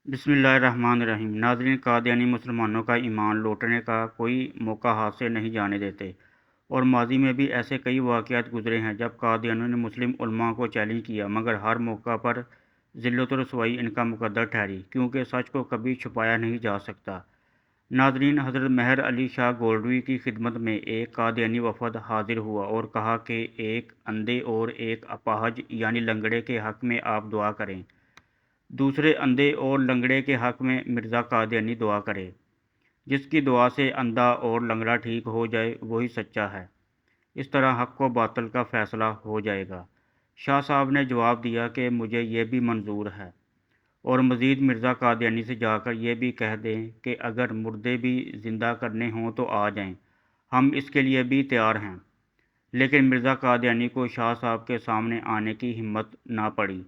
بسم اللہ الرحمن الرحیم۔ ناظرین، قادیانی مسلمانوں کا ایمان لوٹنے کا کوئی موقع ہاتھ سے نہیں جانے دیتے، اور ماضی میں بھی ایسے کئی واقعات گزرے ہیں جب قادیانیوں نے مسلم علماء کو چیلنج کیا، مگر ہر موقع پر ذلت و رسوائی ان کا مقدر ٹھہری، کیونکہ سچ کو کبھی چھپایا نہیں جا سکتا۔ ناظرین، حضرت مہر علی شاہ گولڈوی کی خدمت میں ایک قادیانی وفد حاضر ہوا اور کہا کہ ایک اندھے اور ایک اپاہج یعنی لنگڑے کے حق میں آپ دعا کریں۔ دوسرے اندھے اور لنگڑے کے حق میں مرزا قادیانی دعا کرے۔ جس کی دعا سے اندھا اور لنگڑا ٹھیک ہو جائے وہی سچا ہے۔ اس طرح حق و باطل کا فیصلہ ہو جائے گا۔ شاہ صاحب نے جواب دیا کہ مجھے یہ بھی منظور ہے، اور مزید مرزا قادیانی سے جا کر یہ بھی کہہ دیں کہ اگر مردے بھی زندہ کرنے ہوں تو آ جائیں، ہم اس کے لیے بھی تیار ہیں۔ لیکن مرزا قادیانی کو شاہ صاحب کے سامنے آنے کی ہمت نہ پڑی۔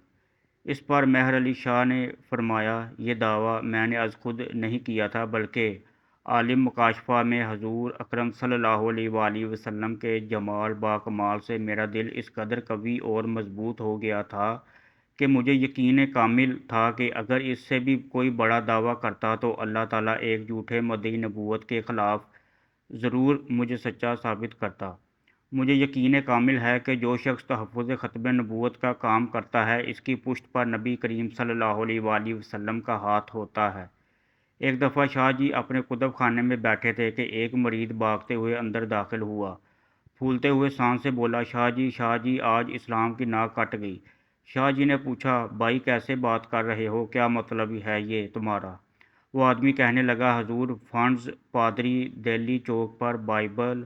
اس پر مہر علی شاہ نے فرمایا، یہ دعویٰ میں نے از خود نہیں کیا تھا، بلکہ عالم مکاشفہ میں حضور اکرم صلی اللہ علیہ وآلہ وسلم کے جمال با کمال سے میرا دل اس قدر قوی اور مضبوط ہو گیا تھا کہ مجھے یقین کامل تھا کہ اگر اس سے بھی کوئی بڑا دعویٰ کرتا تو اللہ تعالیٰ ایک جھوٹے مدعی نبوت کے خلاف ضرور مجھے سچا ثابت کرتا۔ مجھے یقین کامل ہے کہ جو شخص تحفظ ختم نبوت کا کام کرتا ہے، اس کی پشت پر نبی کریم صلی اللہ علیہ وآلہ وسلم کا ہاتھ ہوتا ہے۔ ایک دفعہ شاہ جی اپنے کتب خانے میں بیٹھے تھے کہ ایک مرید بھاگتے ہوئے اندر داخل ہوا۔ پھولتے ہوئے سانس سے بولا، شاہ جی آج اسلام کی ناک کٹ گئی۔ شاہ جی نے پوچھا، بھائی کیسے بات کر رہے ہو، کیا مطلب ہے یہ تمہارا؟ وہ آدمی کہنے لگا، حضور فنڈز پادری دہلی چوک پر بائبل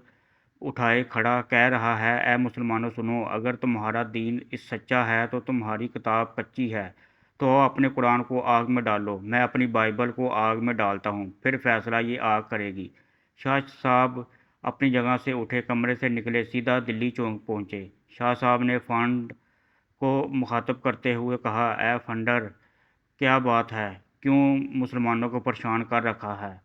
اٹھائے کھڑا کہہ رہا ہے، اے مسلمانوں سنو، اگر تمہارا دین اس سچا ہے تو تمہاری کتاب کچی ہے، تو اپنے قرآن کو آگ میں ڈالو، میں اپنی بائبل کو آگ میں ڈالتا ہوں، پھر فیصلہ یہ آگ کرے گی۔ شاہ صاحب اپنی جگہ سے اٹھے، کمرے سے نکلے، سیدھا دلی چوک پہنچے۔ شاہ صاحب نے فنڈ کو مخاطب کرتے ہوئے کہا، اے فنڈر، کیا بات ہے، کیوں مسلمانوں کو پریشان کر رکھا ہے؟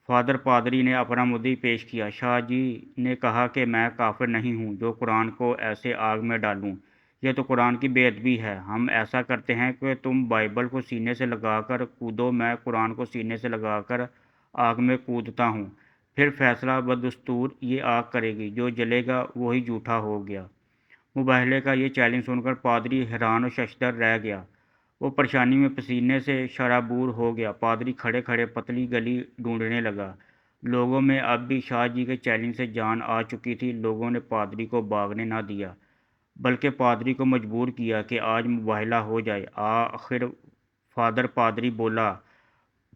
فادر پادری نے اپنا مدعی پیش کیا۔ شاہ جی نے کہا کہ میں کافر نہیں ہوں جو قرآن کو ایسے آگ میں ڈالوں، یہ تو قرآن کی بے ادبی ہے۔ ہم ایسا کرتے ہیں کہ تم بائبل کو سینے سے لگا کر کودو، میں قرآن کو سینے سے لگا کر آگ میں کودتا ہوں، پھر فیصلہ بدستور یہ آگ کرے گی، جو جلے گا وہی جھوٹا ہو گیا۔ مباہلے کا یہ چیلنج سن کر پادری حیران و ششدر رہ گیا۔ وہ پریشانی میں پسینے سے شرابور ہو گیا۔ پادری کھڑے کھڑے پتلی گلی ڈھونڈنے لگا۔ لوگوں میں اب بھی شاہ جی کے چیلنج سے جان آ چکی تھی۔ لوگوں نے پادری کو بھاگنے نہ دیا، بلکہ پادری کو مجبور کیا کہ آج مباہلہ ہو جائے۔ آخر فادر پادری بولا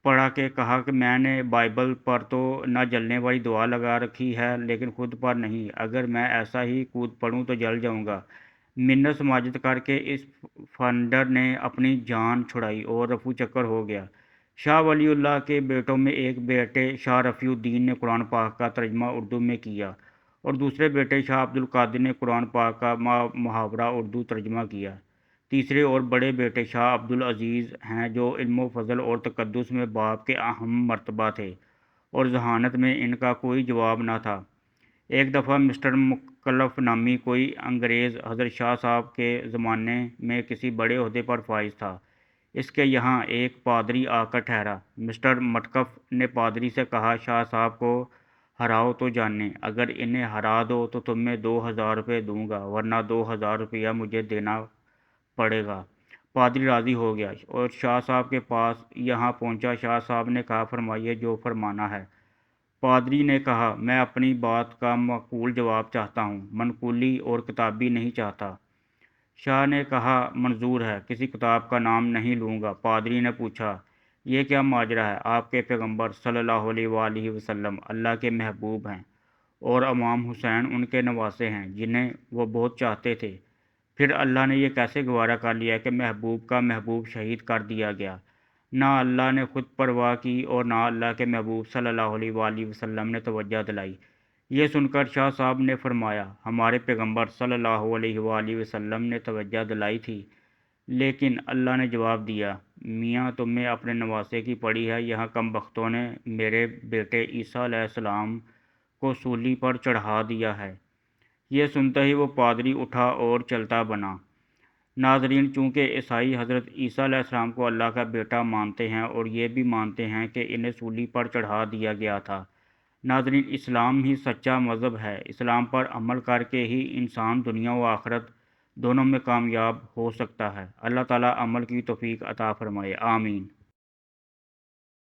پڑا کہ کہا کہ میں نے بائبل پر تو نہ جلنے والی دعا لگا رکھی ہے، لیکن خود پر نہیں، اگر میں ایسا ہی کود پڑوں تو جل جاؤں گا۔ منت سماجت کر کے اس فنڈر نے اپنی جان چھڑائی اور رفو چکر ہو گیا۔ شاہ ولی اللہ کے بیٹوں میں ایک بیٹے شاہ رفیع الدین نے قرآن پاک کا ترجمہ اردو میں کیا، اور دوسرے بیٹے شاہ عبد القادر نے قرآن پاک کا محاورہ اردو ترجمہ کیا۔ تیسرے اور بڑے بیٹے شاہ عبد العزیز ہیں، جو علم و فضل اور تقدس میں باپ کے اہم مرتبہ تھے، اور ذہانت میں ان کا کوئی جواب نہ تھا۔ ایک دفعہ مسٹر مکلف نامی کوئی انگریز حضرت شاہ صاحب کے زمانے میں کسی بڑے عہدے پر فائز تھا۔ اس کے یہاں ایک پادری آ کر ٹھہرا۔ مسٹر مٹکف نے پادری سے کہا، شاہ صاحب کو ہراؤ تو جانیں، اگر انہیں ہرا دو تو تمہیں 2000 روپے دوں گا، ورنہ 2000 روپیہ مجھے دینا پڑے گا۔ پادری راضی ہو گیا اور شاہ صاحب کے پاس یہاں پہنچا۔ شاہ صاحب نے کہا، فرمائیے جو فرمانا ہے۔ پادری نے کہا، میں اپنی بات کا معقول جواب چاہتا ہوں، منقولی اور کتابی نہیں چاہتا۔ شاہ نے کہا، منظور ہے، کسی کتاب کا نام نہیں لوں گا۔ پادری نے پوچھا، یہ کیا ماجرا ہے؟ آپ کے پیغمبر صلی اللہ علیہ وآلہ وسلم اللہ کے محبوب ہیں، اور امام حسین ان کے نواسے ہیں جنہیں وہ بہت چاہتے تھے، پھر اللہ نے یہ کیسے گوارا کر لیا کہ محبوب کا محبوب شہید کر دیا گیا؟ نہ اللہ نے خود پرواہ کی اور نہ اللہ کے محبوب صلی اللہ علیہ وآلہ وسلم نے توجہ دلائی۔ یہ سن کر شاہ صاحب نے فرمایا، ہمارے پیغمبر صلی اللہ علیہ وآلہ وسلم نے توجہ دلائی تھی، لیکن اللہ نے جواب دیا، میاں تمہیں اپنے نواسے کی پڑی ہے، یہاں کم بختوں نے میرے بیٹے عیسیٰ علیہ السلام کو سولی پر چڑھا دیا ہے۔ یہ سنتے ہی وہ پادری اٹھا اور چلتا بنا۔ ناظرین، چونکہ عیسائی حضرت عیسیٰ علیہ السلام کو اللہ کا بیٹا مانتے ہیں اور یہ بھی مانتے ہیں کہ انہیں صلیب پر چڑھا دیا گیا تھا۔ ناظرین، اسلام ہی سچا مذہب ہے۔ اسلام پر عمل کر کے ہی انسان دنیا و آخرت دونوں میں کامیاب ہو سکتا ہے۔ اللہ تعالیٰ عمل کی توفیق عطا فرمائے، آمین۔